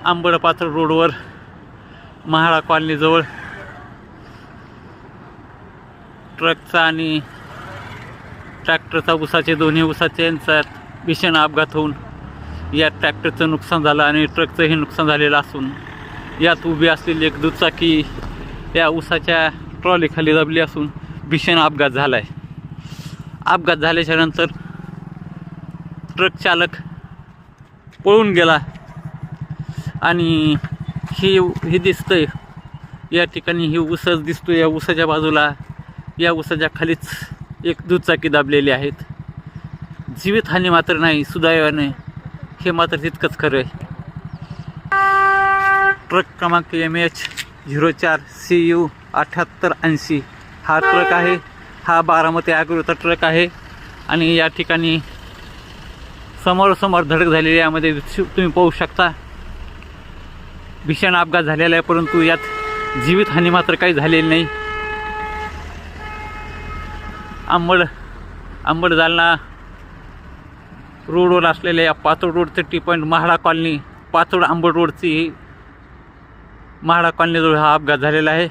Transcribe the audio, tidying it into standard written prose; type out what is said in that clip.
आंबड पात्र रोडवर महाळा कॉलनीजवळ ट्रकचा आणि ट्रॅक्टरचा दोन्ही ऊसाचे यांच्यात भीषण अपघात होऊन या ट्रॅक्टरचं नुकसान झालं आणि ट्रकचंही नुकसान झालेलं असून यात उभी असलेली एक दुचाकी या ऊसाच्या ट्रॉलीखाली दबली असून भीषण अपघात झाला आहे. अपघात झाल्याच्या नंतर ट्रक चालक पळून गेला आणि ही दिसतंय या ठिकाणी ही ऊसच दिसतोय. या ऊसाच्या बाजूला या ऊसाच्या खालीच एक दुचाकी दाबलेली आहेत. जीवितहानी मात्र नाही सुदैवाने, हे मात्र तितकंच खरं आहे. ट्रक क्रमांक MH04CU 7880 हा ट्रक आहे. हा बारामती ॲग्रोचा ट्रक आहे आणि या ठिकाणी समोरासमोर धडक झालेली यामध्ये तुम्ही पाहू शकता. भीषण अपघात झालेला आहे परंतु यात जीवितहानी मात्र काही झालेली नाही. आंबड जालना रोडवर असलेल्या या Patod road 30 point महाळा colony Patod Ambad रोडची महाळा कॉलनीजवळ हा अपघात झालेला आहे.